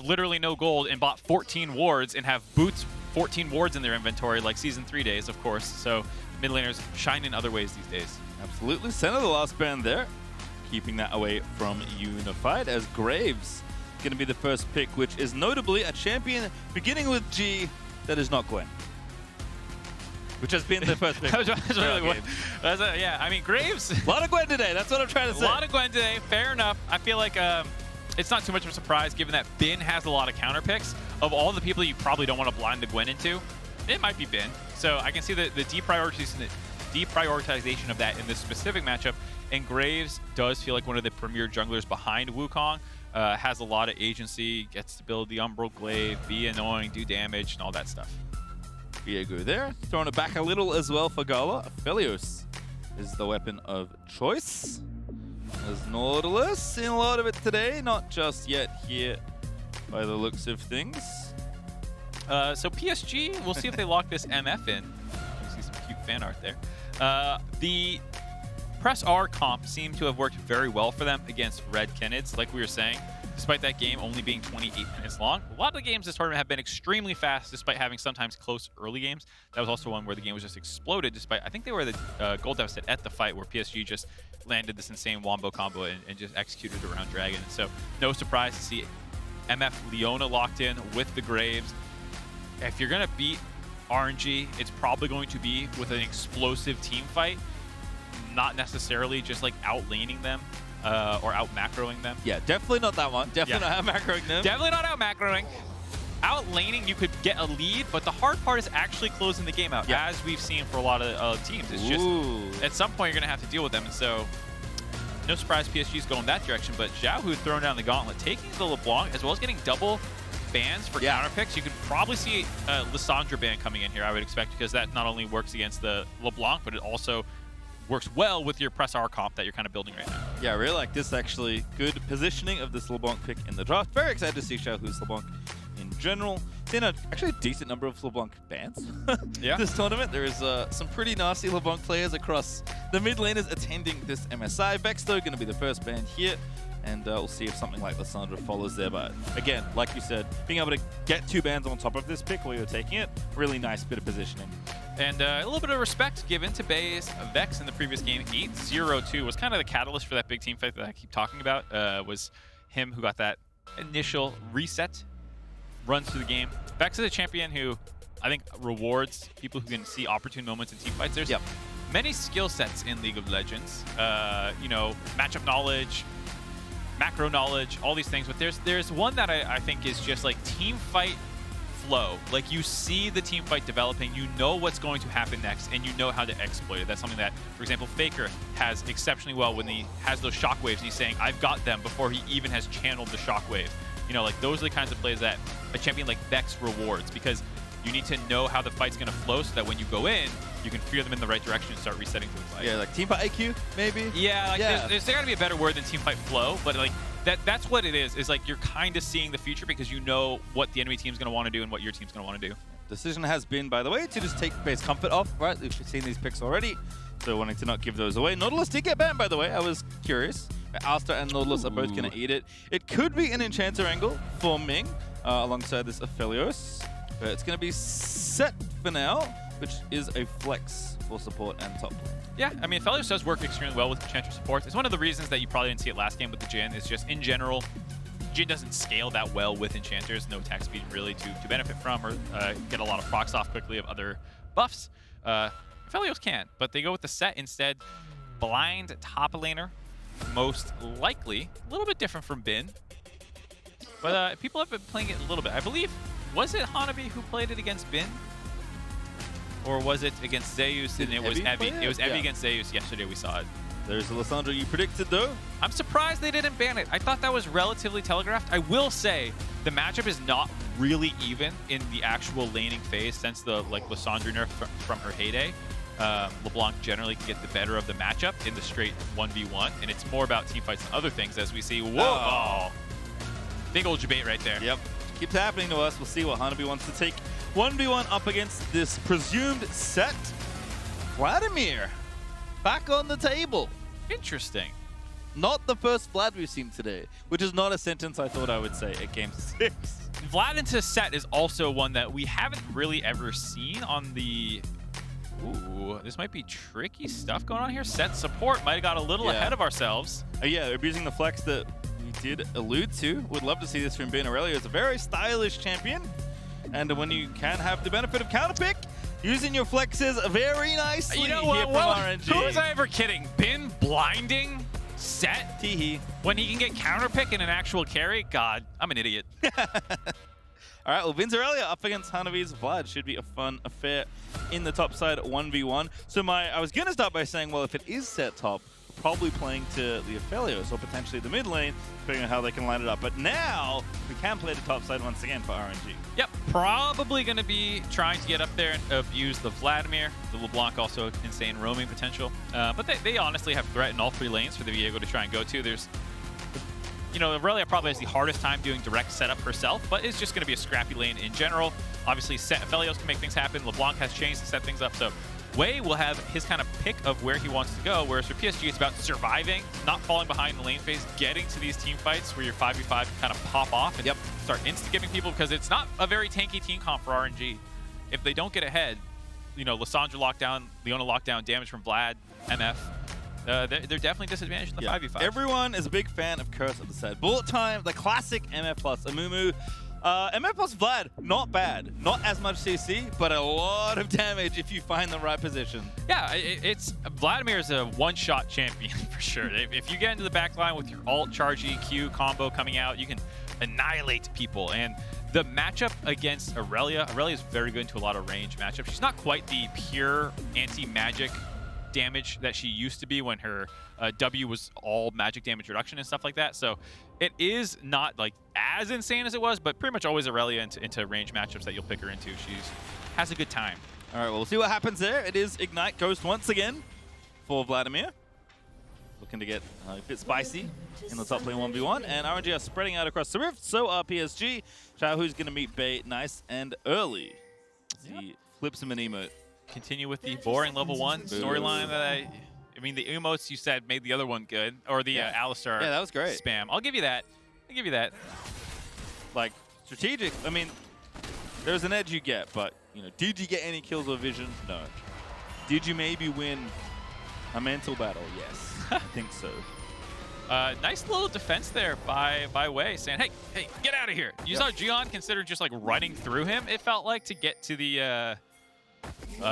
literally no gold and bought 14 wards and have boots 14 wards in their inventory like Season 3 days, of course. So mid laners shine in other ways these days. Absolutely. Center the last band there, keeping that away from Unified, as Graves going to be the first pick, which is notably a champion beginning with G that is not Gwen, which has been the first pick. Yeah, I mean, Graves. A lot of Gwen today, that's what I'm trying to say. A lot of Gwen today, fair enough. I feel like it's not too much of a surprise given that Bin has a lot of counter picks. Of all the people you probably don't want to blind the Gwen into, it might be Bin. So I can see the deprioritization of that in this specific matchup. And Graves does feel like one of the premier junglers behind Wukong. Has a lot of agency, gets to build the Umbral Glaive, be annoying, do damage, and all that stuff. Viego there, throwing it back a little as well for Gala. Aphelios is the weapon of choice. There's Nautilus, seen a lot of it today, not just yet here by the looks of things. So PSG, we'll see if they lock this MF in. You see some cute fan art there. The Press R comp seemed to have worked very well for them against Red Kennids, like we were saying. Despite that game only being 28 minutes long, a lot of the games this tournament have been extremely fast, despite having sometimes close early games. That was also one where the game was just exploded, despite, I think they were the goal deficit at the fight, where PSG just landed this insane wombo combo and just executed around Dragon. And so no surprise to see MF Leona locked in with the Graves. If you're going to beat RNG, it's probably going to be with an explosive team fight, not necessarily just like out-laning them. Or out-macroing them. Yeah, definitely not that one. Definitely not out-macroing them. Definitely not out-macroing. Out-laning, you could get a lead, but the hard part is actually closing the game out, as we've seen for a lot of teams. It's just, at some point, you're going to have to deal with them. And so, no surprise PSG's going that direction, but Xiaohu throwing down the gauntlet, taking the LeBlanc, as well as getting double bans for counter picks. You could probably see a Lissandra ban coming in here, I would expect, because that not only works against the LeBlanc, but it also works well with your Press R comp that you're kind of building right now. Yeah, I really like this, actually. Good positioning of this LeBlanc pick in the draft. Very excited to see Xiaohu's LeBlanc in general. Seen actually a decent number of LeBlanc bans this tournament. There is some pretty nasty LeBlanc players across the mid laners attending this MSI. Vex, though, going to be the first ban here. And we'll see if something like Lissandra follows there. But again, like you said, being able to get 2 bans on top of this pick while you're taking it, really nice bit of positioning. And a little bit of respect given to Bay's Vex in the previous game. 8-0-2 was kind of the catalyst for that big team fight that I keep talking about. Was him who got that initial reset, runs through the game. Vex is a champion who I think rewards people who can see opportune moments in team fights. There's many skill sets in League of Legends. You know, matchup knowledge, macro knowledge, all these things. But there's one that I think is just like team fight flow. Like, you see the team fight developing, you know what's going to happen next, and you know how to exploit it. That's something that, for example, Faker has exceptionally well when he has those shockwaves and he's saying, I've got them, before he even has channeled the shockwave. You know, like, those are the kinds of plays that a champion like Vex rewards, because you need to know how the fight's going to flow so that when you go in, you can fear them in the right direction and start resetting to the fight. Yeah, like team fight IQ, maybe? Yeah, like there's got to be a better word than team fight flow, but like that's what it is like you're kind of seeing the future because you know what the enemy team's going to want to do and what your team's going to want to do. Decision has been, by the way, to just take base comfort off, right? We've seen these picks already, so wanting to not give those away. Nautilus did get banned, by the way. I was curious. Asta and Nautilus are both going to eat it. It could be an Enchanter angle for Ming alongside this Aphelios. But it's going to be Sett for now, which is a flex for support and top lane. Yeah, I mean, Aphelios does work extremely well with Enchanter support. It's one of the reasons that you probably didn't see it last game with the Jhin. It's just, in general, Jhin doesn't scale that well with Enchanters. No attack speed really to benefit from or get a lot of procs off quickly of other buffs. Aphelios can, but they go with the Sett instead. Blind top laner, most likely. A little bit different from Bin. But people have been playing it a little bit. I believe, was it Hanabi who played it against Bin? Or was it against Zeus and it was Evie? It was Evie against Zeus yesterday, we saw it. There's the Lissandra you predicted, though. I'm surprised they didn't ban it. I thought that was relatively telegraphed. I will say, the matchup is not really even in the actual laning phase since the Lissandra nerf from her heyday. LeBlanc generally can get the better of the matchup in the straight 1v1, and it's more about team fights and other things as we see. Whoa! Oh. Big old debate right there. Yep. Keeps happening to us. We'll see what Hanabi wants to take 1v1 up against this presumed Sett. Vladimir back on the table. Interesting. Not the first Vlad we've seen today, which is not a sentence I thought I would say at Game 6. Vlad into Sett is also one that we haven't really ever seen on the... Ooh, this might be tricky stuff going on here. Sett support might have got a little ahead of ourselves. Yeah, abusing the flex that we did allude to. Would love to see this from Ben Irelia. It's a very stylish champion. And when you can have the benefit of counterpick, using your flexes very nicely. You know what? RNG. Who was I ever kidding? Ben blinding Sett? Teehee. When he can get counterpick in an actual carry? God, I'm an idiot. All right, well, Vince Irelia up against Hanabi's Vlad should be a fun affair in the top side 1v1. So I was going to start by saying, well, if it is Sett top, probably playing to the Aphelios or potentially the mid lane, depending on how they can line it up. But now we can play the top side once again for RNG. Yep, probably going to be trying to get up there and abuse the Vladimir. The LeBlanc also insane roaming potential. But they honestly have threat in all 3 lanes for the Viego to try and go to. There's, you know, Irelia probably has the hardest time doing direct setup herself, but it's just going to be a scrappy lane in general. Obviously, Aphelios can make things happen. LeBlanc has chains to set things up, so Wei will have his kind of pick of where he wants to go, whereas for PSG, it's about surviving, not falling behind in the lane phase, getting to these team fights where your 5v5 can kind of pop off and start insta-giving people, because it's not a very tanky team comp for RNG. If they don't get ahead, you know, Lissandra lockdown, Leona lockdown, damage from Vlad, MF, they're definitely disadvantaged in the 5v5. Everyone is a big fan of Curse of the Set. Bullet Time, the classic MF plus Amumu. MF plus Vlad, not bad. Not as much CC, but a lot of damage if you find the right position. Yeah, Vladimir is a one-shot champion for sure. If you get into the back line with your alt, charge EQ combo coming out, you can annihilate people. And the matchup against Irelia is very good into a lot of range matchups. She's not quite the pure anti-magic damage that she used to be when her W was all magic damage reduction and stuff like that. So it is not like as insane as it was, but pretty much always Irelia into range matchups that you'll pick her into. She has a good time. All right, well, we'll see what happens there. It is Ignite Ghost once again for Vladimir. Looking to get a bit spicy in the top lane 1v1, and RNG are spreading out across the rift. So are PSG. Xiaohu's going to meet Bei nice and early. He flips him an emote. Continue with the boring level 1 storyline that I mean, the emotes you said made the other one good, or the Alistar that was great. Spam. I'll give you that. I'll give you that. Like, strategic, I mean, there's an edge you get, but, you know, did you get any kills or vision? No. Did you maybe win a mental battle? Yes, I think so. Nice little defense there by Wei, saying, hey, get out of here. You saw Juhan consider just like running through him, it felt like, to get to the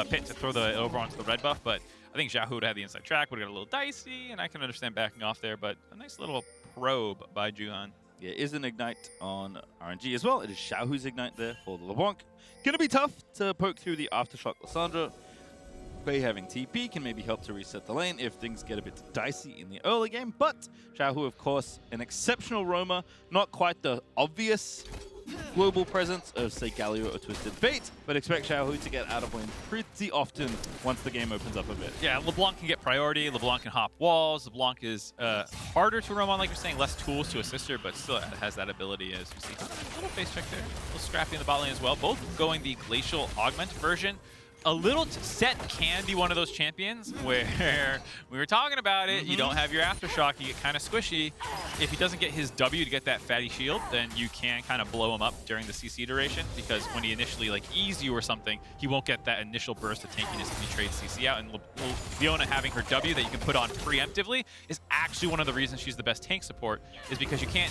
pit to throw the over onto the red buff, but I think Xiaohu would have the inside track, would have got a little dicey, and I can understand backing off there, but a nice little probe by Juhan. Yeah, it is an Ignite on RNG as well. It is Xiaohu's Ignite there for the LeBlanc. Gonna be tough to poke through the Aftershock Lissandra. Bei having TP can maybe help to reset the lane if things get a bit dicey in the early game, but Xiaohu, of course, an exceptional roamer, not quite the obvious global presence of, say, Galio or Twisted Fate, but expect Xiaohu to get out of lane pretty often once the game opens up a bit. Yeah, LeBlanc can get priority, LeBlanc can hop walls, LeBlanc is harder to roam on, like you're saying, less tools to assist her, but still has that ability, as you see. A little face check there, a little scrappy in the bot lane as well, both going the Glacial Augment version. A little Sett can be one of those champions where we were talking about it. You don't have your Aftershock, you get kind of squishy. If he doesn't get his W to get that fatty shield, then you can kind of blow him up during the CC duration, because when he initially like ease you or something, he won't get that initial burst of tankiness if he trades CC out. And Leona having her W that you can put on preemptively is actually one of the reasons she's the best tank support, is because she can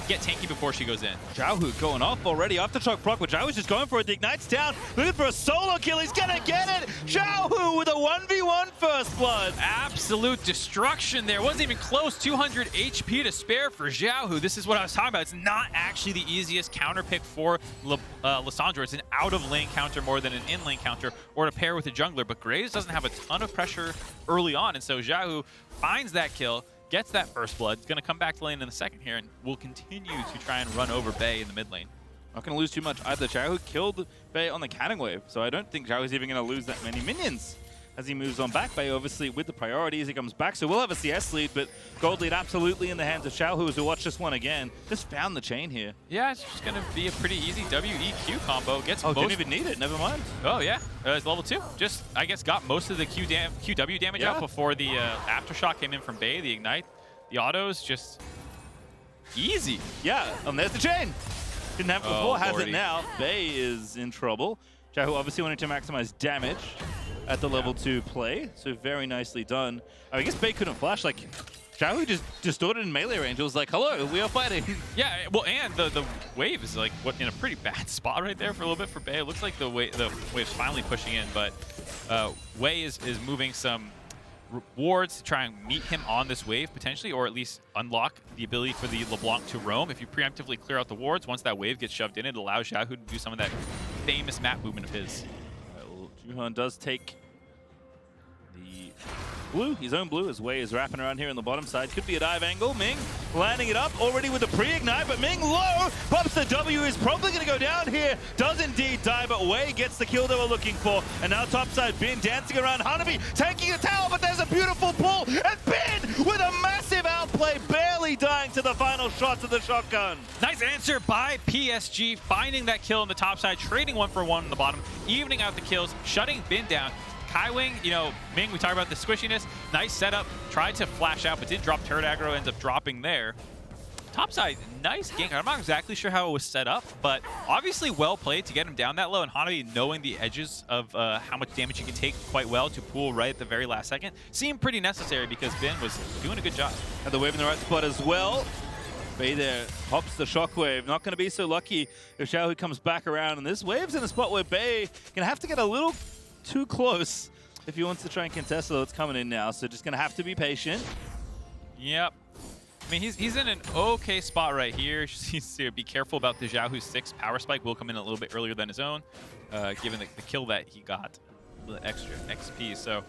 get tanky before she goes in. Xiaohu going off already. Aftershock proc, but Xiaohu's just going for it. The Ignite's down, looking for a solo kill. He's gonna get it. Xiaohu with a 1v1 first blood. Absolute destruction there. Wasn't even close. 200 HP to spare for Xiaohu. This is what I was talking about. It's not actually the easiest counter pick for Lissandra. It's an out-of-lane counter more than an in-lane counter, or to pair with a jungler. But Graves doesn't have a ton of pressure early on, and so Xiaohu finds that kill, gets that first blood. It's gonna come back to lane in a second here, and will continue to try and run over Bei in the mid lane. Not going to lose too much either. Xiaohu killed Bei on the cannon wave, so I don't think Xiaohu's even going to lose that many minions as he moves on back. Bei obviously with the priority as he comes back, so we'll have a CS lead, but gold lead absolutely in the hands of Xiaohu as we watch this one again. Just found the chain here. Yeah, it's just going to be a pretty easy WEQ combo. Gets didn't even need it, never mind. Oh yeah, it's level 2. Just, I guess, got most of the QW damage out before the Aftershock came in from Bei, the Ignite. The autos just easy. Yeah, and there's the chain. Didn't have it before, has it now. Bei is in trouble. Xiaohu obviously wanting to maximize damage at the level 2 play, so very nicely done. I guess Bei couldn't flash, like, Xiaohu just distorted in melee range. It was like, hello, we are fighting. Yeah, well, and the wave is like in a pretty bad spot right there for a little bit for Bei. It looks like the wave's finally pushing in, but Wei is moving some wards to try and meet him on this wave potentially, or at least unlock the ability for the LeBlanc to roam. If you preemptively clear out the wards, once that wave gets shoved in, it allows Xiaohu to do some of that famous map movement of his. All right, well, Juhan does take the blue, his own blue, as Wei is wrapping around here on the bottom side. Could be a dive angle. Ming landing it up already with the pre-ignite, but Ming low, pops the W, is probably going to go down here. Does indeed die, but Wei gets the kill they were looking for. And now topside, Bin dancing around. Hanabi taking a tower, but there's a beautiful pull. And Bin with a massive outplay, barely dying to the final shots of the shotgun. Nice answer by PSG, finding that kill on the top side, trading 1-for-1 on the bottom, evening out the kills, shutting Bin down. Kaiwing, you know, Ming, we talked about the squishiness. Nice setup. Tried to flash out, but did drop turret aggro, ends up dropping there. Topside, nice gank. I'm not exactly sure how it was set up, but obviously well played to get him down that low. And Hanabi knowing the edges of how much damage he can take quite well to pull right at the very last second seemed pretty necessary because Bin was doing a good job. Had the wave in the right spot as well. Bei there pops the shockwave. Not going to be so lucky if Xiaohu comes back around. And this wave's in a spot where Bei going to have to get a little too close if he wants to try and contest, although it's coming in now, so just gonna have to be patient. Yep. I mean, he's in an okay spot right here. Just needs to be careful about the Xiaohu 6 power spike. Will come in a little bit earlier than his own, given the kill that he got, the extra XP. So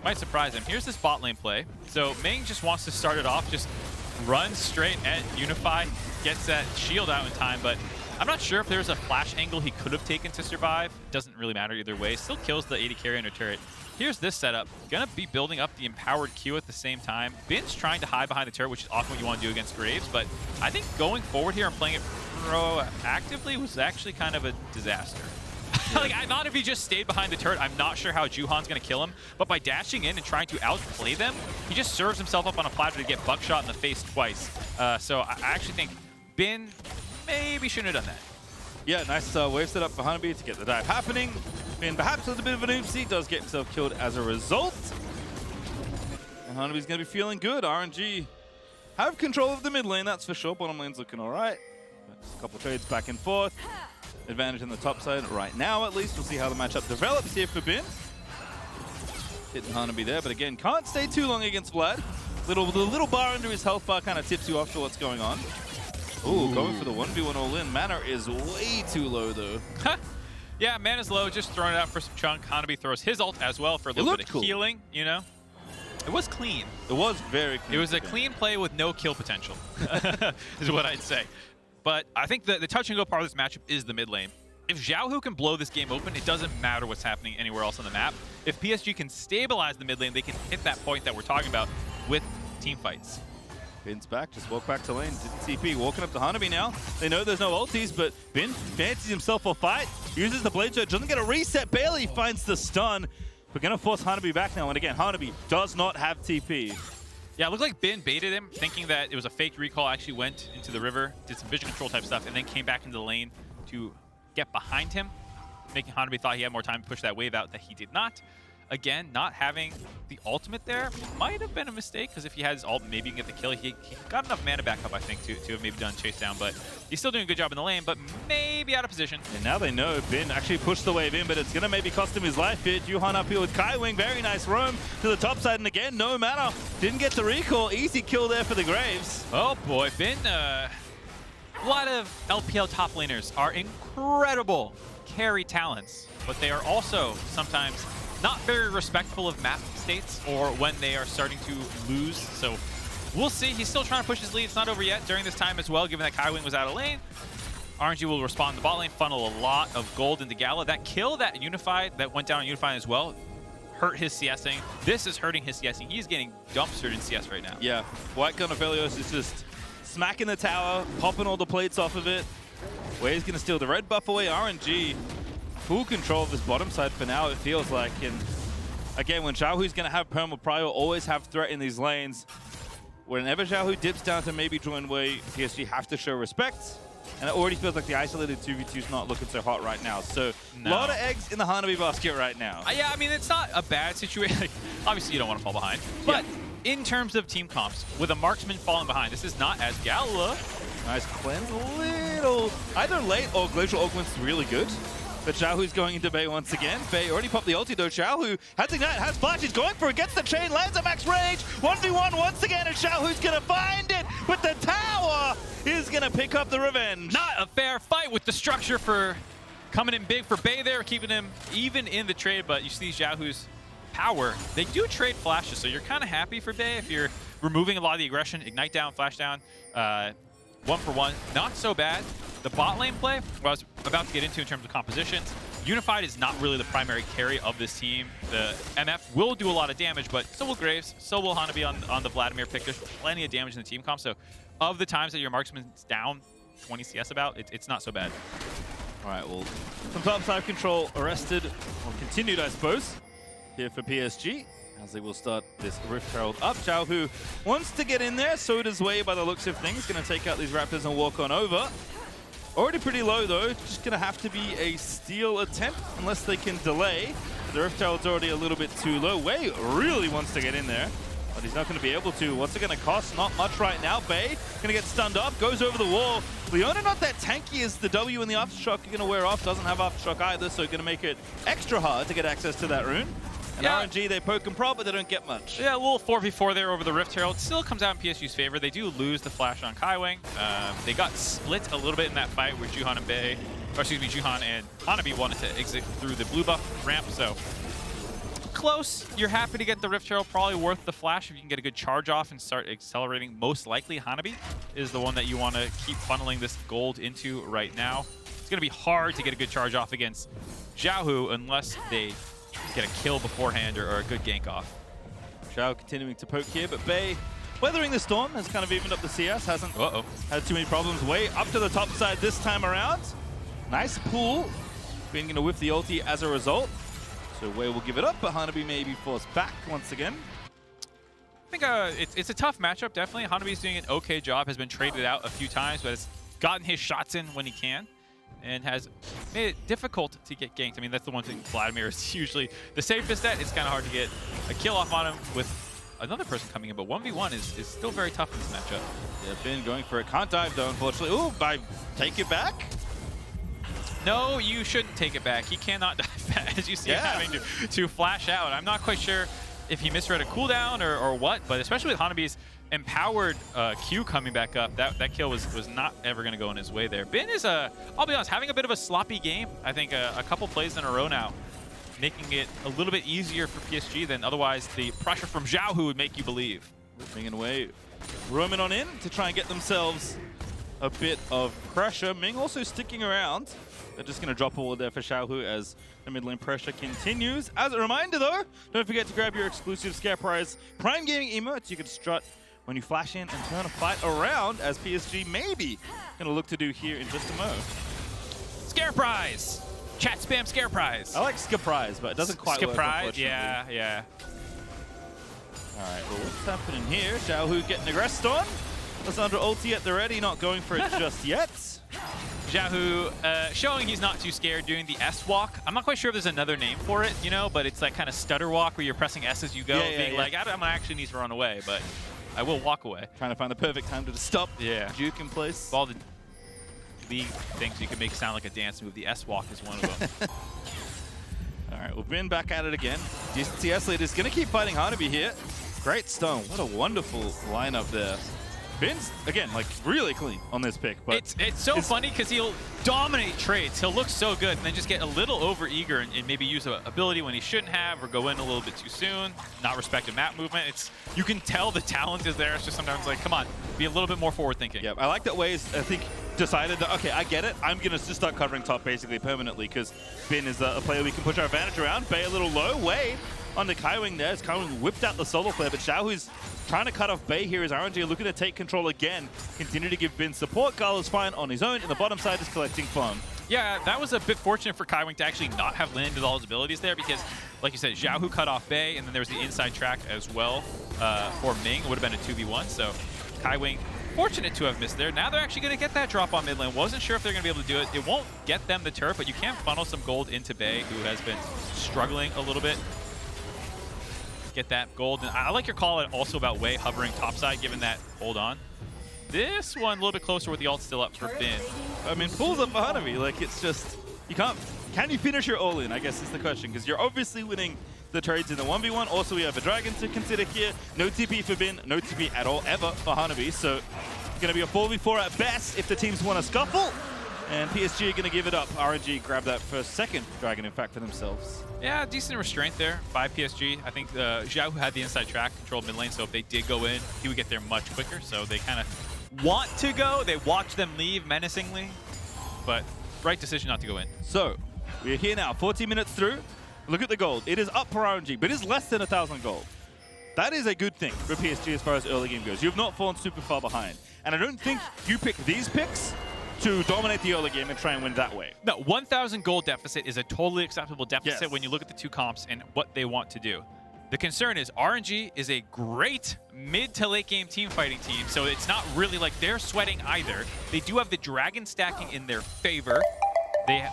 might surprise him. Here's this bot lane play. So Ming just wants to start it off, just runs straight at Unify, gets that shield out in time, but I'm not sure if there's a flash angle he could have taken to survive. Doesn't really matter either way. Still kills the 80 carry under turret. Here's this setup. Gonna be building up the empowered Q at the same time. Bin's trying to hide behind the turret, which is often what you want to do against Graves, but I think going forward here and playing it proactively was actually kind of a disaster. Like, I thought if he just stayed behind the turret, I'm not sure how Juhan's gonna kill him, but by dashing in and trying to outplay them, he just serves himself up on a platter to get buckshot in the face twice. So I actually think Bin maybe shouldn't have done that. Yeah, nice wave set up for Hanabi to get the dive happening. Bin perhaps with a bit of an oopsie, does get himself killed as a result. And Hanabi's going to be feeling good. RNG have control of the mid lane, that's for sure. Bottom lane's looking all right. Just a couple trades back and forth. Advantage on the top side right now, at least. We'll see how the matchup develops here for Bin. Hitting Hanabi there, but again, can't stay too long against Vlad. The little bar under his health bar kind of tips you off to what's going on. Ooh, going for the 1v1 all-in. Mana is way too low, though. Yeah, mana's low, just throwing it out for some chunk. Hanabi throws his ult as well for a little bit of healing, you know? It was clean. It was very clean. It was a clean play with no kill potential, is what I'd say. But I think the touch-and-go part of this matchup is the mid lane. If Xiaohu can blow this game open, it doesn't matter what's happening anywhere else on the map. If PSG can stabilize the mid lane, they can hit that point that we're talking about with team fights. Bin's back, just walk back to lane, didn't TP, walking up to Hanabi now. They know there's no ultis, but Bin fancies himself a fight, uses the blade surge, doesn't get a reset, barely finds the stun. We're gonna force Hanabi back now, and again, Hanabi does not have TP. Yeah, it looked like Bin baited him, thinking that it was a fake recall, actually went into the river, did some vision control type stuff, and then came back into the lane to get behind him, making Hanabi thought he had more time to push that wave out that he did not. Again, not having the ultimate there might have been a mistake, because if he had his ult, maybe he can get the kill. He got enough mana back up, I think, to have maybe done chase down, but he's still doing a good job in the lane, but maybe out of position. And now they know Bin actually pushed the wave in, but it's going to maybe cost him his life here. Juhan up here with Kaiwing, very nice roam to the top side, and again, no mana. Didn't get the recall, easy kill there for the Graves. Oh boy, Bin, a lot of LPL top laners are incredible carry talents, but they are also sometimes not very respectful of map states or when they are starting to lose. So we'll see. He's still trying to push his lead. It's not over yet during this time as well, given that Kaiwing was out of lane. RNG will respond in the bot lane, funnel a lot of gold into Gala. That kill that Unified, that went down on Unified as well, hurt his CSing. This is hurting his CSing. He's getting dumpstered in CS right now. Yeah, Gala Aphelios is just smacking the tower, popping all the plates off of it. Wei's gonna steal the red buff away. RNG, full control of this bottom side for now, it feels like. And again, when Xiaohu's gonna have perma prio, always have threat in these lanes. Whenever Xiaohu dips down to maybe join Wei, PSG have to show respect. And it already feels like the isolated 2v2 is not looking so hot right now. So a lot of eggs in the Hanabi basket right now. Yeah, I mean, it's not a bad situation. Like, obviously, you don't want to fall behind. But in terms of team comps, with a marksman falling behind, this is not as Gala. Nice cleanse, a little either late or Glacial Augment's really good. But Xiaohu's going into Bei once again. Bei already popped the ulti though. Xiaohu has Ignite, has Flash, he's going for it, gets the chain, lands at max range. 1v1 once again, and Xiaohu's gonna find it, but the tower is gonna pick up the revenge. Not a fair fight with the structure for coming in big for Bei there, keeping him even in the trade, but you see Xiaohu's power. They do trade flashes, so you're kind of happy for Bei if you're removing a lot of the aggression. Ignite down, flash down, 1 for 1, not so bad. The bot lane play, what I was about to get into in terms of compositions, Unified is not really the primary carry of this team. The MF will do a lot of damage, but so will Graves, so will Hanabi on the Vladimir pick. There's plenty of damage in the team comp, so of the times that your marksman's down 20 CS about, it's not so bad. All right, well, some top side control arrested, or continued, I suppose, here for PSG, as they will start this Rift Herald up. Xiaohu wants to get in there, so does Wei by the looks of things. Gonna take out these Raptors and walk on over. Already pretty low though, just gonna have to be a steal attempt unless they can delay. The Rift Herald's already a little bit too low. Wei really wants to get in there, but he's not gonna be able to. What's it gonna cost? Not much right now. Bei gonna get stunned up, goes over the wall. Leona not that tanky as the W and the Aftershock are gonna wear off. Doesn't have Aftershock either, so gonna make it extra hard to get access to that rune. And RNG, they poke and prod, but they don't get much. Yeah, a little 4v4 there over the Rift Herald. Still comes out in PSG's favor. They do lose the flash on Kaiwing. They got split a little bit in that fight where Juhan and Juhan and Hanabi wanted to exit through the blue buff ramp, so close. You're happy to get the Rift Herald, probably worth the flash if you can get a good charge off and start accelerating. Most likely, Hanabi is the one that you want to keep funneling this gold into right now. It's going to be hard to get a good charge off against Xiaohu unless they get a kill beforehand or a good gank off. Xiao continuing to poke here, but Bei weathering the storm has kind of evened up the CS, hasn't had too many problems. Wei up to the top side this time around. Nice pull. Being going to whiff the ulti as a result. So Wei will give it up, but Hanabi may be forced back once again. I think it's a tough matchup, definitely. Hanabi's doing an okay job, has been traded out a few times, but has gotten his shots in when he can, and has made it difficult to get ganked. I mean, that's the one thing Vladimir is usually the safest at. It's kind of hard to get a kill off on him with another person coming in, but 1v1 is still very tough in this matchup. Yeah, Finn going for it. Can't dive though, unfortunately. Ooh, take it back? No, you shouldn't take it back. He cannot dive back, as you see him having to flash out. I'm not quite sure if he misread a cooldown or what, but especially with Hanabi's empowered Q coming back up, that kill was not ever going to go in his way there. Bin is, I'll be honest, having a bit of a sloppy game. I think a couple plays in a row now, making it a little bit easier for PSG than otherwise the pressure from Xiaohu would make you believe. Bringing away, roaming on in to try and get themselves a bit of pressure. Ming also sticking around. They're just going to drop a wall there for Xiaohu as the mid lane pressure continues. As a reminder though, don't forget to grab your exclusive Scare Prize Prime Gaming emotes. You can strut when you flash in and turn a fight around, as PSG maybe going to look to do here in just a moment. Scare Prize! Chat spam Scare Prize! I like Scare Prize, but it doesn't quite work, unfortunately. Yeah. Alright, well, what's happening here? Xiaohu getting aggressed on. Lissandra ulti at the ready, not going for it just yet. Xiaohu showing he's not too scared, doing the S walk. I'm not quite sure if there's another name for it, you know, but it's like kind of stutter walk where you're pressing S as you go, like, I'm actually need to run away, but I will walk away. Trying to find the perfect time to stop. Juke in place. All the league things you can make sound like a dance move. The S walk is one of them. All right, we've been back at it again. Decent CS lead is going to keep fighting Hanabi here. Great stone. What a wonderful lineup there. Bin's, again, like, really clean on this pick. But it's so funny because he'll dominate trades. He'll look so good and then just get a little over-eager and maybe use an ability when he shouldn't have or go in a little bit too soon, not respect a map movement. You can tell the talent is there. It's just sometimes like, come on, be a little bit more forward-thinking. Yeah, I like that Wei's, I think, decided that, okay, I get it. I'm going to just start covering top basically permanently because Bin is a player we can push our advantage around. Bei a little low. Wei onto Kaiwing there. As Kaiwing whipped out the solo player, but Xiaohu's trying to cut off Bei here as RNG looking to take control again. Continue to give Bin support. Gala's fine on his own. In the bottom side is collecting farm. Yeah, that was a bit fortunate for Kaiwing to actually not have landed all his abilities there because, like you said, Xiaohu cut off Bei, and then there was the inside track as well for Ming. It would have been a 2v1, so Kaiwing fortunate to have missed there. Now they're actually going to get that drop on mid lane. Wasn't sure if they're going to be able to do it. It won't get them the turret, but you can funnel some gold into Bei, who has been struggling a little bit. Get that gold. And I like your call also about Wei hovering topside, given that hold on. This one a little bit closer with the ult still up for Bin. I mean, pulls up for Hanabi. Like, it's just, you can't, can you finish your all-in, I guess is the question, because you're obviously winning the trades in the 1v1. Also, we have a dragon to consider here. No TP for Bin, no TP at all, ever for Hanabi. So, it's going to be a 4v4 at best if the teams want to scuffle. And PSG are going to give it up. RNG grabbed that first, second dragon, in fact, for themselves. Yeah, decent restraint there by PSG. I think Xiaohu had the inside track, controlled mid lane, so if they did go in, he would get there much quicker. So they kind of want to go. They watch them leave menacingly, but right decision not to go in. So, we're here now, 14 minutes through. Look at the gold. It is up for RNG, but it is less than 1,000 gold. That is a good thing for PSG as far as early game goes. You have not fallen super far behind. And I don't think you pick these picks to dominate the early game and try and win that way. No, 1,000 gold deficit is a totally acceptable deficit when you look at the two comps and what they want to do. The concern is RNG is a great mid to late game team fighting team, so it's not really like they're sweating either. They do have the dragon stacking in their favor. They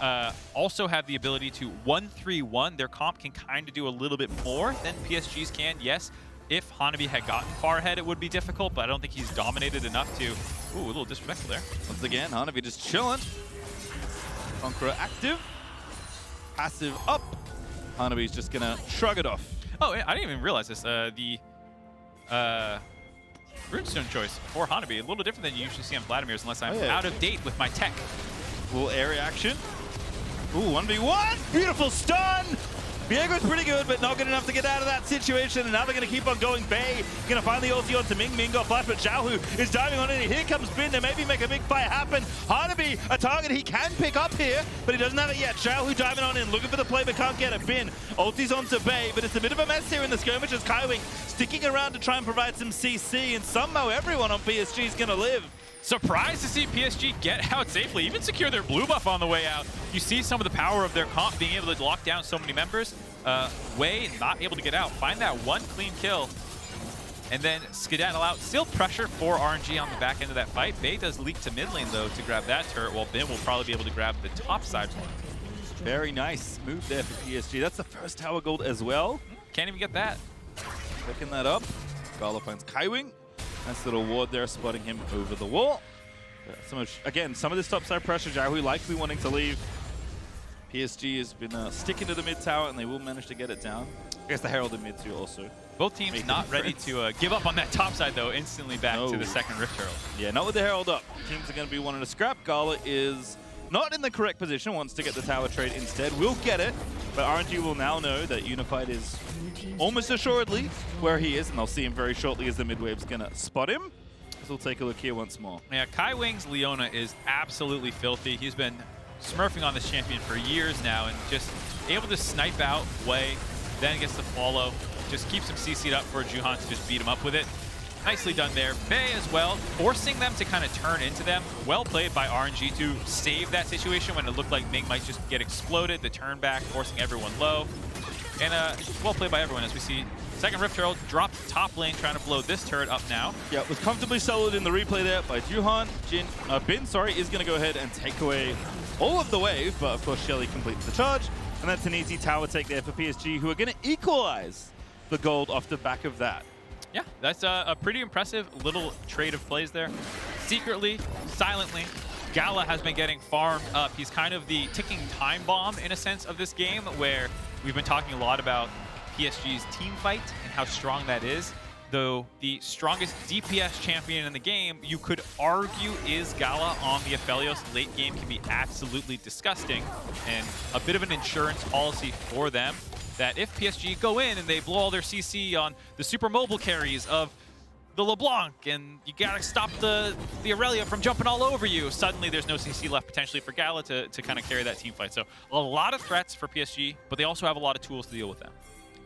also have the ability to 1-3-1. Their comp can kind of do a little bit more than PSG's can. Yes, if Hanabi had gotten far ahead, it would be difficult, but I don't think he's dominated enough to... Ooh, a little disrespectful there. Once again, Hanabi just chilling. Conqueror active. Passive up. Hanabi's just going to shrug it off. Oh, I didn't even realize this. The runestone choice for Hanabi, a little different than you usually see on Vladimir's, unless I'm out of date with my tech. Little area action. Ooh, 1v1! Beautiful stun! Viego's pretty good, but not good enough to get out of that situation. And now they're going to keep on going. Bei going to find the ulti onto Ming. Ming got flash, but Xiaohu is diving on it. Here comes Bin to maybe make a big fight happen. Hanabi, a target he can pick up here, but he doesn't have it yet. Xiaohu diving on in, looking for the play, but can't get it. Bin ulti's onto Bei, but it's a bit of a mess here in the skirmish as Kaiwing sticking around to try and provide some CC, and somehow everyone on PSG is going to live. Surprised to see PSG get out safely, even secure their blue buff on the way out. You see some of the power of their comp being able to lock down so many members. Wei not able to get out. Find that one clean kill and then skedaddle out. Still pressure for RNG on the back end of that fight. Bei does leak to mid lane though to grab that turret, while Bin will probably be able to grab the top side one. Very nice move there for PSG. That's the first tower gold as well. Can't even get that. Picking that up. Gala finds Kaiwing. Nice little ward there, spotting him over the wall. Again, some of this topside pressure, Xiaohu likely wanting to leave. PSG has been sticking to the mid tower, and they will manage to get it down. I guess the Herald in mid too also. Both teams not ready to give up on that top side, though, instantly back to the second Rift Herald. Yeah, not with the Herald up. Teams are going to be wanting to scrap. Gala is not in the correct position, wants to get the tower trade instead. Will get it, but RNG will now know that Unified is almost assuredly where he is, and they'll see him very shortly as the mid-wave's going to spot him. So we'll take a look here once more. Yeah, Kaiwing's Leona is absolutely filthy. He's been smurfing on this champion for years now, and just able to snipe out Wei, then gets the follow, just keeps him CC'd up for Juhan to just beat him up with it. Nicely done there. Bei as well, forcing them to kind of turn into them. Well played by RNG to save that situation when it looked like Ming might just get exploded. The turn back, forcing everyone low. And well played by everyone as we see second Rift Herald dropped top lane, trying to blow this turret up now. Yeah, was comfortably soloed in the replay there by Juhan. Bin, is going to go ahead and take away all of the wave, but of course Shelly completes the charge. And that's an easy tower take there for PSG, who are going to equalize the gold off the back of that. Yeah, that's a pretty impressive little trade of plays there. Secretly, silently, Gala has been getting farmed up. He's kind of the ticking time bomb in a sense of this game, where we've been talking a lot about PSG's team fight and how strong that is. Though the strongest DPS champion in the game, you could argue, is Gala on the Aphelios. Late game can be absolutely disgusting, and a bit of an insurance policy for them that if PSG go in and they blow all their CC on the super mobile carries of the LeBlanc, and you gotta stop the Irelia from jumping all over you. Suddenly there's no CC left potentially for Gala to kind of carry that team fight. So a lot of threats for PSG, but they also have a lot of tools to deal with them.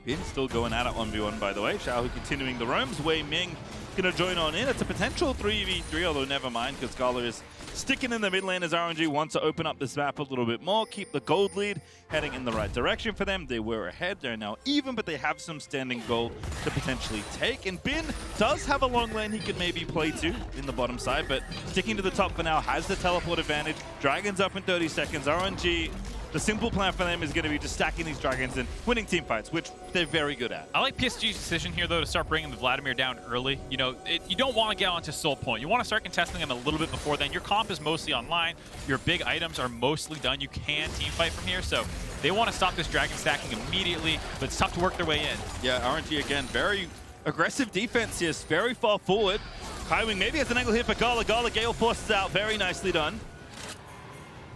Bin still going at it 1v1, by the way. Xiaohu continuing the roams. Wei Ming going to join on in. It's a potential 3v3, although never mind, because Gala is sticking in the mid lane as RNG wants to open up this map a little bit more, keep the gold lead heading in the right direction for them. They were ahead. They're now even, but they have some standing gold to potentially take. And Bin does have a long lane he could maybe play to in the bottom side, but sticking to the top for now, has the teleport advantage. Dragons up in 30 seconds. RNG, the simple plan for them is going to be just stacking these dragons and winning team fights, which they're very good at. I like PSG's decision here, though, to start bringing the Vladimir down early. You know, you don't want to get onto Soul Point. You want to start contesting them a little bit before then. Your comp is mostly online. Your big items are mostly done. You can team fight from here, so they want to stop this dragon stacking immediately, but it's tough to work their way in. Yeah, RNG, again, very aggressive defense here, very far forward. Kaiwing maybe has an angle here for Gala. Gale forces out, very nicely done.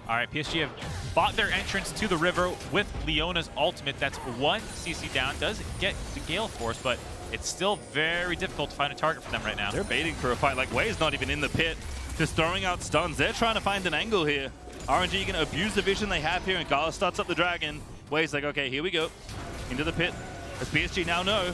All right, PSG have bought their entrance to the river with Leona's ultimate. That's one CC down. Does get the Gale Force, but it's still very difficult to find a target for them right now. They're baiting for a fight. Like, Wei's not even in the pit, just throwing out stuns. They're trying to find an angle here. RNG going to abuse the vision they have here, and Gala starts up the dragon. Wei's like, okay, here we go. Into the pit, as PSG now know.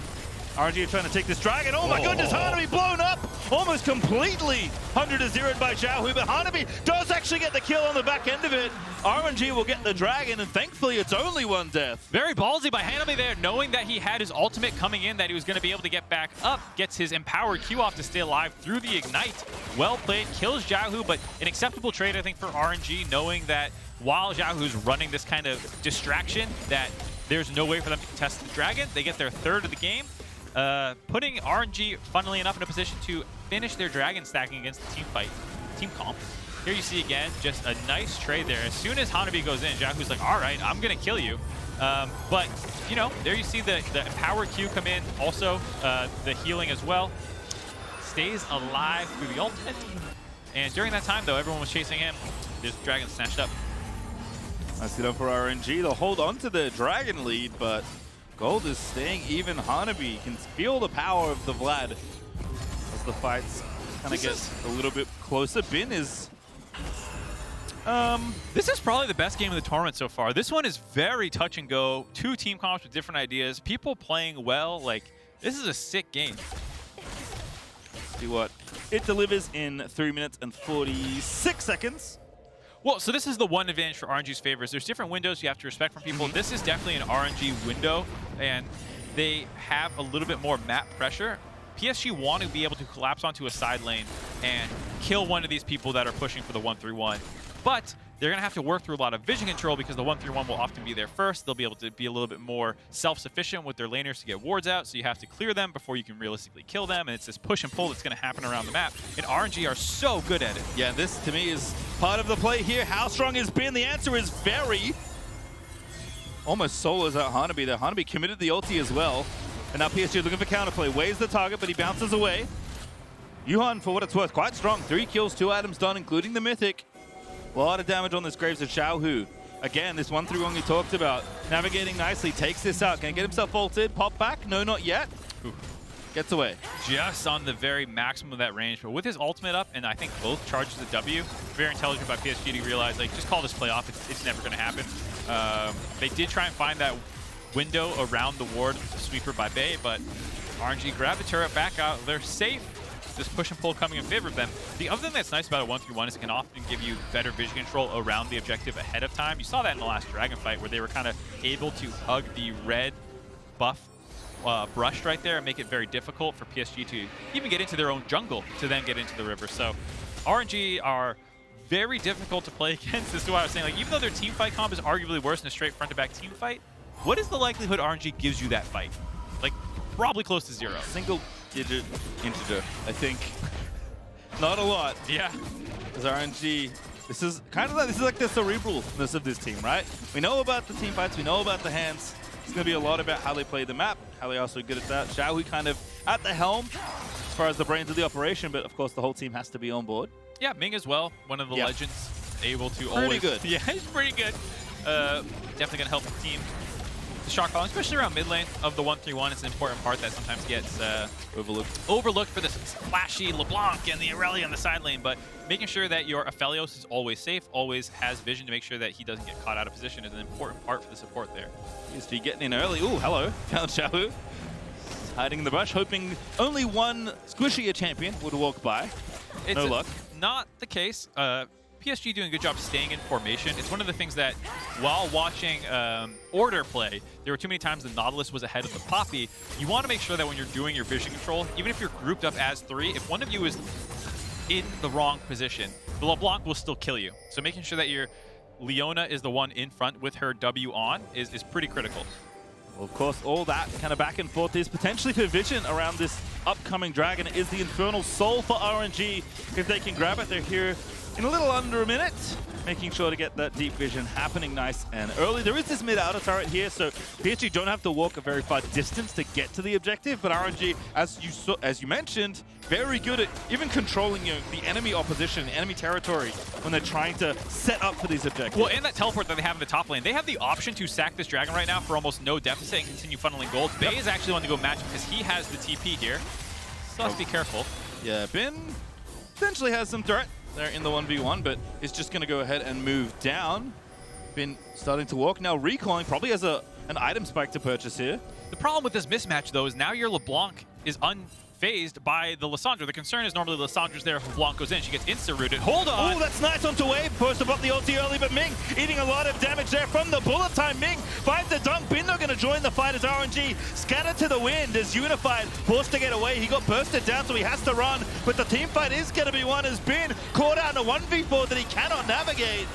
RNG are trying to take this dragon. Oh my goodness, Hanabi blown up almost completely. 100-0'd by Xiaohu, but Hanabi does actually get the kill on the back end of it. RNG will get the dragon, and thankfully it's only one death. Very ballsy by Hanabi there, knowing that he had his ultimate coming in, that he was going to be able to get back up, gets his empowered Q off to stay alive through the ignite. Well played, kills Xiaohu, but an acceptable trade, I think, for RNG, knowing that while Xiaohu's running this kind of distraction, that there's no way for them to contest the dragon. They get their third of the game. Putting RNG, funnily enough, in a position to finish their dragon stacking against the team comp. Here you see again, just a nice trade there. As soon as Hanabi goes in, Xiaohu's like, all right, I'm going to kill you. But, you know, there you see the empowered Q come in. Also, the healing as well. Stays alive through the ultimate. And during that time, though, everyone was chasing him. There's the dragon snatched up. Nice it up for RNG. They'll hold on to the dragon lead, but gold is staying even. Hanabi can feel the power of the Vlad as the fights kind of get a little bit closer. Bin is... This is probably the best game of the tournament so far. This one is very touch and go. Two team comps with different ideas. People playing well. Like, this is a sick game. Let's see what it delivers in 3 minutes and 46 seconds. Well, so this is the one advantage for RNG's favors. There's different windows you have to respect from people. This is definitely an RNG window, and they have a little bit more map pressure. PSG want to be able to collapse onto a side lane and kill one of these people that are pushing for the 1-3-1. But they're going to have to work through a lot of vision control because the 1-3-1 will often be there first. They'll be able to be a little bit more self-sufficient with their laners to get wards out, so you have to clear them before you can realistically kill them, and it's this push and pull that's going to happen around the map. And RNG are so good at it. Yeah, this to me is part of the play here. How strong has Bin? The answer is very. Almost solos out Hanabi there. Hanabi committed the ulti as well. And now PSG looking for counterplay. Weighs the target, but he bounces away. Juhan, for what it's worth, quite strong. 3 kills, 2 items done, including the Mythic. A lot of damage on this Graves of Xiaohu. Again, this 1-3-1 we talked about. Navigating nicely, takes this out. Can he get himself ulted? Pop back? No, not yet. Ooh. Gets away. Just on the very maximum of that range. But with his ultimate up, and I think both charges the W, very intelligent by PSG to realize, like, just call this play off. It's never going to happen. They did try and find that window around the ward, the sweeper by Bay, but RNG grabbed the turret back out. They're safe. This push and pull coming in favor of them. The other thing that's nice about a 1-3-1 is it can often give you better vision control around the objective ahead of time. You saw that in the last Dragon fight where they were kind of able to hug the red buff brushed right there and make it very difficult for PSG to even get into their own jungle to then get into the river. So RNG are very difficult to play against. This is why I was saying, like, even though their team fight comp is arguably worse than a straight front-to-back team fight, what is the likelihood RNG gives you that fight? Like, probably close to 0. Single-digit integer, I think. Not a lot. Yeah. Because RNG, this is like the cerebralness of this team, right? We know about the team fights, we know about the hands. It's going to be a lot about how they play the map, how they're also good at that. Xiaohu kind of at the helm as far as the brains of the operation, but of course the whole team has to be on board. Yeah, Ming as well, one of the legends, able to pretty always... good. Yeah, he's pretty good. Definitely going to help the team the shot calling, especially around mid lane of the 1-3-1. It's an important part that sometimes gets overlooked for this flashy LeBlanc and the Irelia on the side lane. But making sure that your Aphelios is always safe, always has vision to make sure that he doesn't get caught out of position is an important part for the support there. PSG getting in early. Ooh, hello. Found Xiaohu. Hiding in the brush, hoping only one squishier champion would walk by. No luck. Not the case. PSG doing a good job staying in formation. It's one of the things that, while watching Order play, there were too many times the Nautilus was ahead of the Poppy. You want to make sure that when you're doing your vision control, even if you're grouped up as 3, if one of you is in the wrong position, the LeBlanc will still kill you. So making sure that your Leona is the one in front with her W on is pretty critical. Well, of course, all that kind of back and forth is potentially for vision around this upcoming dragon. It is the Infernal Soul for RNG. If they can grab it, they're here in a little under a minute, making sure to get that deep vision happening nice and early. There is this mid-outer turret here, so PSG don't have to walk a very far distance to get to the objective, but RNG, as you mentioned, very good at even controlling the enemy opposition, enemy territory, when they're trying to set up for these objectives. Well, and that teleport that they have in the top lane, they have the option to sack this dragon right now for almost no deficit and continue funneling gold. Bey is actually wanting to go match because he has the TP here. So let's be careful. Yeah, Bin potentially has some threat there in the 1v1, but is just going to go ahead and move down. Bin starting to walk, now recoiling, probably has an item spike to purchase here. The problem with this mismatch, though, is now your LeBlanc is unfazed by the Lissandra. The concern is normally Lissandra's there if LeBlanc goes in. She gets insta-rooted. Hold on! Oh, that's nice onto Wei. Posted up the ulti early, but Ming eating a lot of damage there from the bullet time. Ming finds the dunk. Bin though going to join the fight as RNG scattered to the wind as Unified forced to get away. He got bursted down, so he has to run. But the team fight is going to be won as Bin caught out in a 1v4 that he cannot navigate.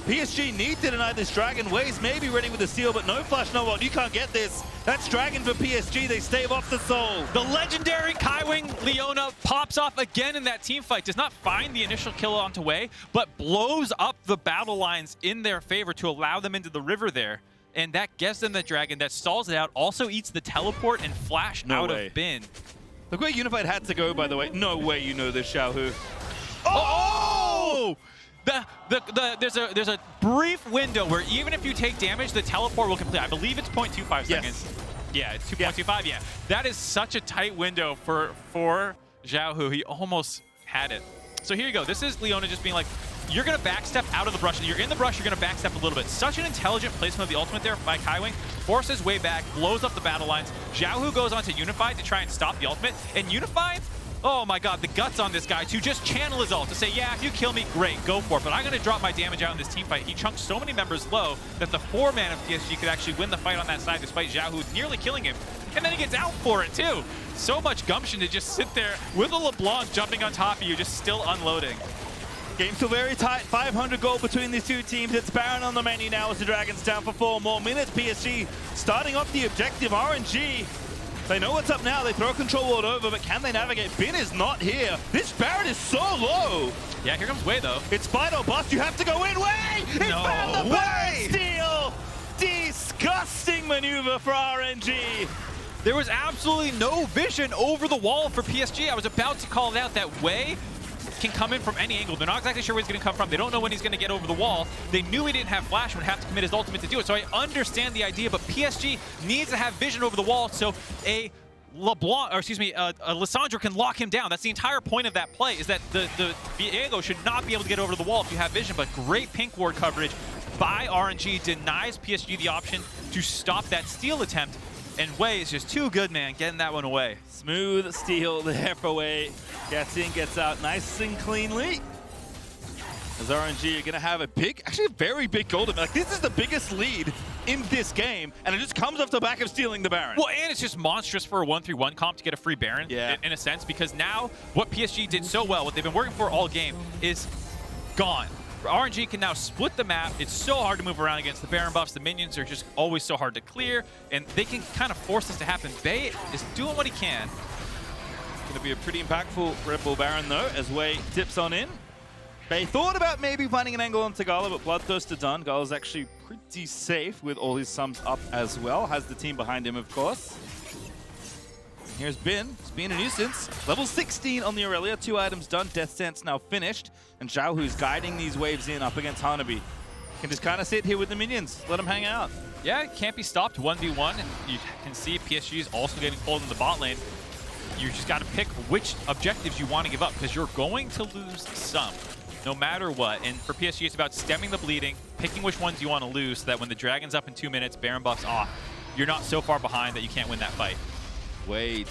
PSG need to deny this dragon. Wei's maybe ready with the steal, but no flash, no ult. You can't get this. That's dragon for PSG. They stave off the soul. The legendary Kaiwing Leona pops off again in that team fight. Does not find the initial kill onto Wei, but blows up the battle lines in their favor to allow them into the river there. And that gets them the dragon. That stalls it out. Also eats the teleport and flash out of Bin. Look where Unified had to go, by the way. No way you know this, Xiaohu. Oh! There's a brief window where even if you take damage, the teleport will complete. I believe it's 0.25 seconds. Yeah, it's 2.25. Yeah, that is such a tight window for Xiaohu. He almost had it. So here you go. This is Leona just being like, you're going to backstep out of the brush. You're in the brush, you're going to backstep a little bit. Such an intelligent placement of the ultimate there by Kaiwing. Forces Wei back, blows up the battle lines. Xiaohu goes on to Unified to try and stop the ultimate. And Unified, oh my god, the guts on this guy to just channel his ult, to say, yeah, if you kill me, great, go for it. But I'm going to drop my damage out in this team fight. He chunked so many members low that the 4-man of PSG could actually win the fight on that side despite Xiaohu nearly killing him. And then he gets out for it too. So much gumption to just sit there with a LeBlanc jumping on top of you, just still unloading. Game's still very tight. 500 gold between these two teams. It's Baron on the menu now as the Dragons down for 4 more minutes. PSG starting off the objective. RNG, they know what's up now. They throw control ward over, but can they navigate? Bin is not here. This Baron is so low. Yeah, here comes Wei, though. It's fight or bust. You have to go in. Wei! He found the Baron steal! Disgusting maneuver for RNG. There was absolutely no vision over the wall for PSG. I was about to call it out that Wei can come in from any angle. They're not exactly sure where he's going to come from. They don't know when he's going to get over the wall. They knew he didn't have flash and would have to commit his ultimate to do it. So I understand the idea, but PSG needs to have vision over the wall so a LeBlanc, or excuse me, Lissandra can lock him down. That's the entire point of that play, is that the Viego should not be able to get over the wall if you have vision, but great pink ward coverage by RNG denies PSG the option to stop that steal attempt. And Wei is just too good, man, getting that one away. Smooth steal there for Wei. Gets in, gets out nice and cleanly. As RNG are going to have a big, actually a very big golden. Like, this is the biggest lead in this game, and it just comes off the back of stealing the Baron. Well, and it's just monstrous for a 1-3-1 comp to get a free Baron, in a sense, because now what PSG did so well, what they've been working for all game, is gone. RNG can now split the map. It's so hard to move around against the Baron buffs. The minions are just always so hard to clear, and they can kind of force this to happen. Bey is doing what he can. Going to be a pretty impactful Red Bull Baron, though, as Wei tips on in. Bey thought about maybe finding an angle onto Gala, but Bloodthirst are done. Gala's actually pretty safe with all his sums up as well. Has the team behind him, of course. Here's Bin. It's been a nuisance. Level 16 on the Irelia. 2 items done. Death Stance now finished. And Xiaohu's guiding these waves in up against Hanabi. Can just kind of sit here with the minions, let them hang out. Yeah, it can't be stopped 1v1, and you can see PSG is also getting pulled in the bot lane. You just got to pick which objectives you want to give up, because you're going to lose some, no matter what. And for PSG, it's about stemming the bleeding, picking which ones you want to lose, so that when the Dragon's up in 2 minutes, Baron buff's off, you're not so far behind that you can't win that fight. Wait,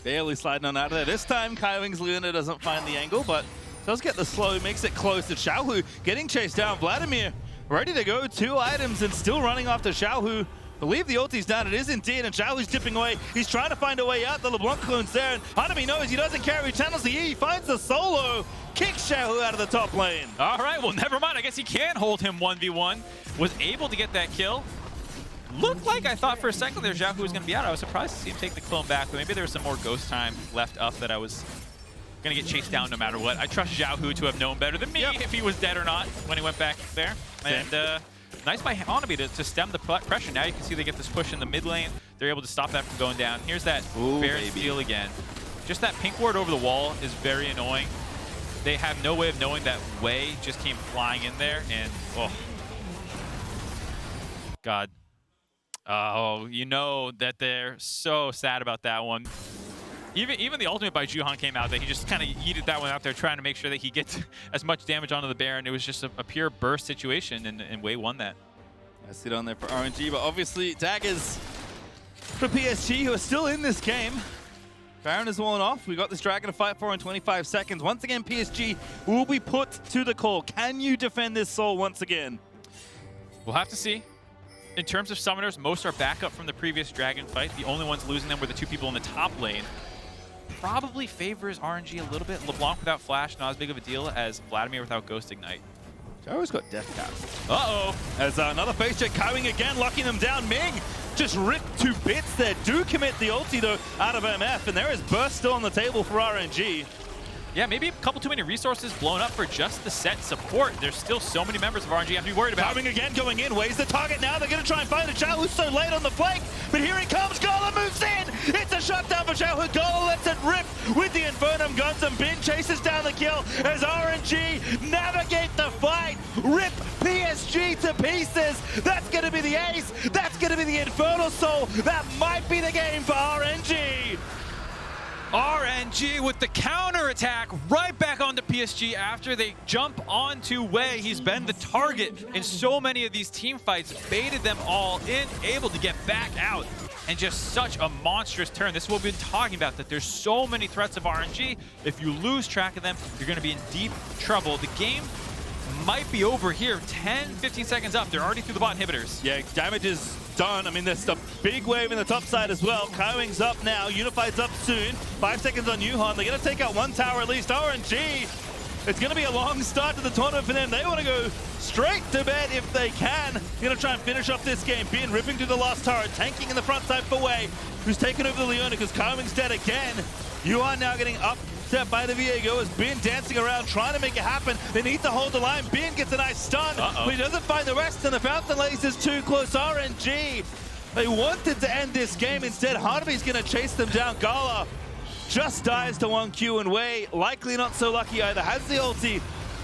barely sliding on out of there. This time, Kaiwing's Leona doesn't find the angle, but does get the slow, makes it close to Xiaohu, getting chased down. Vladimir ready to go, 2 items and still running after Xiaohu. Believe the ulti's down, it is indeed, and Xiaohu's dipping away. He's trying to find a way out, the LeBlanc clone's there, and Hanabi knows he doesn't care, he channels the E, he finds the solo, kicks Xiaohu out of the top lane. All right, well, never mind, I guess he can hold him 1v1. Was able to get that kill. Looked like I thought for a second there Xiaohu was gonna be out. I was surprised to see him take the clone back, but maybe there was some more ghost time left up that I was gonna get chased down no matter what. I trust Xiaohu to have known better than me if he was dead or not when he went back there. And nice by Hanabi to stem the pressure. Now you can see they get this push in the mid lane. They're able to stop that from going down. Here's that Baron steal again. Just that pink ward over the wall is very annoying. They have no way of knowing that Wei just came flying in there, and oh. God. Oh, you know that they're so sad about that one. Even the ultimate by Juhan came out that he just kind of yeeted that one out there trying to make sure that he gets as much damage onto the Baron. It was just a pure burst situation, and Wei won that. I sit on there for RNG, but obviously daggers for PSG, who are still in this game. Baron is worn off. We got this Dragon to fight for in 25 seconds. Once again, PSG will be put to the call. Can you defend this soul once again? We'll have to see. In terms of summoners, most are back up from the previous Dragon fight. The only ones losing them were the 2 people in the top lane. Probably favors RNG a little bit. LeBlanc without Flash, not as big of a deal as Vladimir without Ghost Ignite. Xiaohu's got Death Cast. Uh-oh. As another face check, Kaiwing again, locking them down. Ming just ripped to bits there. Do commit the ulti, though, out of MF, and there is Burst still on the table for RNG. Yeah, maybe a couple too many resources blown up for just the Sett support. There's still so many members of RNG you have to be worried about. Kaiwing again going in, Wei's the target now. They're going to try and find a Xiaohu so late on the flank, but here he comes. Gala moves in. It's a shutdown for Xiaohu. Gala lets it rip with the Infernum guns, and Bin chases down the kill as RNG navigate the fight. Rip PSG to pieces. That's going to be the ace. That's going to be the Infernal Soul. That might be the game for RNG. RNG with the counter attack right back onto PSG after they jump onto Wei. He's been the target in so many of these team fights, baited them all in, able to get back out. And just such a monstrous turn. This is what we've been talking about, that there's so many threats of RNG. If you lose track of them, you're going to be in deep trouble. The game might be over here. 10, 15 seconds up. They're already through the bot inhibitors. Yeah, damage is done. I mean, there's a big wave in the top side as well. Kaiwing's up now. Unified's up soon. 5 seconds on Juhan. They're going to take out 1 tower at least. RNG, it's going to be a long start to the tournament for them. They want to go straight to bed if they can. They're going to try and finish off this game. Bin ripping through the last turret, tanking in the front side for Wei, who's taken over the Leona because Kaiwing's dead again. Juhan now getting upset by the Viego as Bin dancing around trying to make it happen. They need to hold the line. Bin gets a nice stun, but he doesn't find the rest, and the Fountain Lace is too close. RNG, they wanted to end this game. Instead, Hanabi's going to chase them down. Gala just dies to 1Q, and Wei, likely not so lucky either, has the ulti.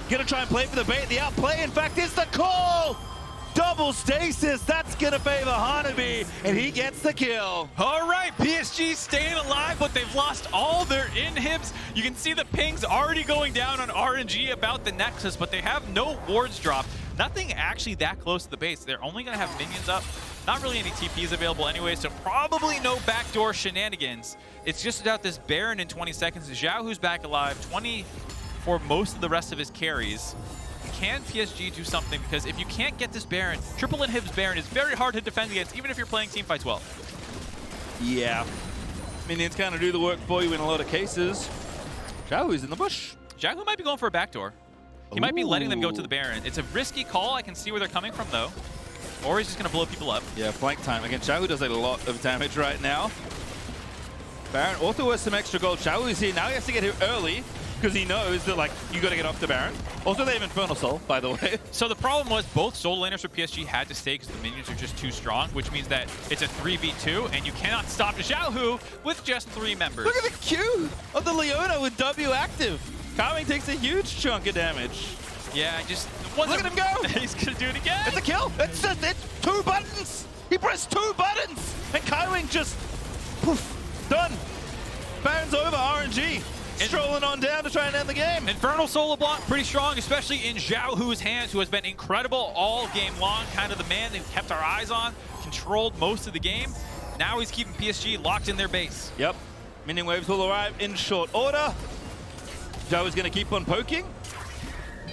Going to try and play for the bait. The outplay, in fact, is the call. Double stasis, that's gonna favor Hanabi, and he gets the kill. All right, PSG staying alive, but they've lost all their inhibs. You can see the pings already going down on RNG about the Nexus, but they have no wards dropped. Nothing actually that close to the base. They're only gonna have minions up. Not really any TPs available anyway, so probably no backdoor shenanigans. It's just about this Baron in 20 seconds. Xiaohu's back alive, 20 for most of the rest of his carries. Can PSG do something? Because if you can't get this Baron, triple inhibs Baron is very hard to defend against, even if you're playing team fights well. Yeah. Minions kind of do the work for you in a lot of cases. Xiaohu's in the bush. Xiaohu might be going for a backdoor. He might be letting them go to the Baron. It's a risky call. I can see where they're coming from, though. Or he's just going to blow people up. Yeah, flank time. Again, Xiaohu does a lot of damage right now. Baron also has some extra gold. Xiaohu's here. Now he has to get here early, because he knows that, like, you got to get off the Baron. Also, they have Infernal Soul, by the way. So the problem was both solo laners for PSG had to stay because the minions are just too strong, which means that it's a 3v2, and you cannot stop Xiaohu with just 3 members. Look at the Q of the Leona with W active. Kaiwing takes a huge chunk of damage. Yeah, just Look at him go! He's gonna do it again. It's a kill. It's 2 buttons. He pressed 2 buttons, and Kaiwing just poof, done. Baron's over. RNG strolling on down to try and end the game. Infernal Soul LeBlanc pretty strong, especially in Xiaohu's hands, who has been incredible all game long. Kind of the man they've kept our eyes on, controlled most of the game. Now he's keeping PSG locked in their base. Yep. Minion waves will arrive in short order. Xiaohu's going to keep on poking.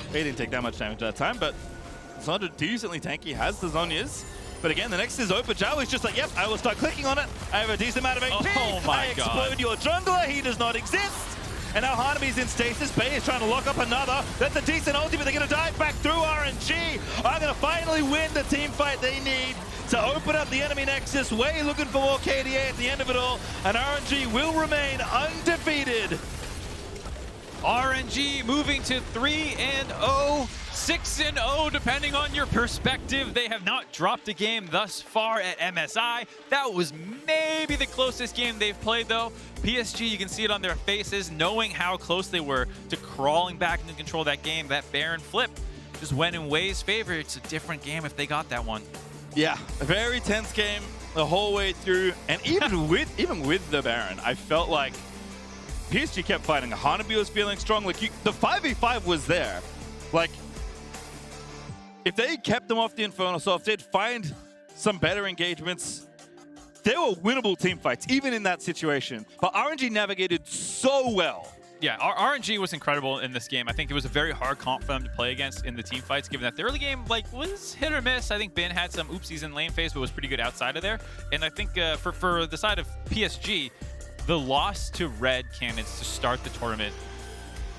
He didn't take that much damage that time, but Lissandra decently tanky, has the Zhonya's. But again, the next is open. Xiaohu's just like, yep, I will start clicking on it. I have a decent amount of HP. Oh my I explode your jungler. He does not exist. And now Hanabi's in stasis. Bay is trying to lock up another. That's a decent ulti, but they're going to dive back through RNG. I'm going to finally win the team fight they need to open up the enemy nexus. Wei looking for more KDA at the end of it all. And RNG will remain undefeated. RNG moving to 3-0, 6-0, depending on your perspective. They have not dropped a game thus far at MSI. That was maybe the closest game they've played, though. PSG, you can see it on their faces, knowing how close they were to crawling back into control of that game. That Baron flip just went in Wei's favor. It's a different game if they got that one. Yeah, a very tense game the whole way through. And even with the Baron, I felt like PSG kept fighting. Hanabi was feeling strong. Like the 5v5 was there. Like, if they kept them off the Infernal Soul, if they'd find some better engagements, there were winnable team fights, even in that situation. But RNG navigated so well. Yeah, RNG was incredible in this game. I think it was a very hard comp for them to play against in the team fights, given that the early game was hit or miss. I think Ben had some oopsies in lane phase, but was pretty good outside of there. And I think for the side of PSG, the loss to red cannons to start the tournament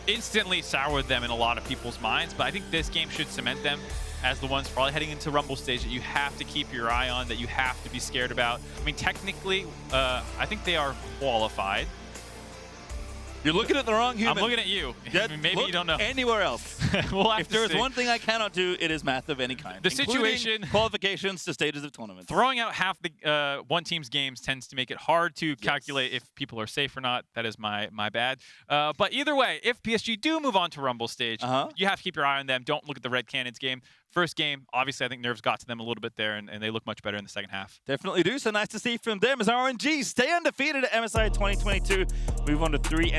instantly soured them in a lot of people's minds, but I think this game should cement them as the ones probably heading into Rumble stage that you have to keep your eye on, that you have to be scared about. I mean, technically, I think they are qualified. You're looking at the wrong human. I'm looking at you. I mean, maybe you don't know. Anywhere else. We'll have if there is one thing I cannot do, it is math of any kind. The situation, qualifications to stages of tournaments. Throwing out half the one team's games tends to make it hard to calculate if people are safe or not. That is my bad. But either way, if PSG do move on to Rumble stage, you have to keep your eye on them. Don't look at the Red Cannons game. First game, obviously, I think nerves got to them a little bit there, and they look much better in the second half. Definitely do. So nice to see from them as RNG stay undefeated at MSI 2022. Move on to 3.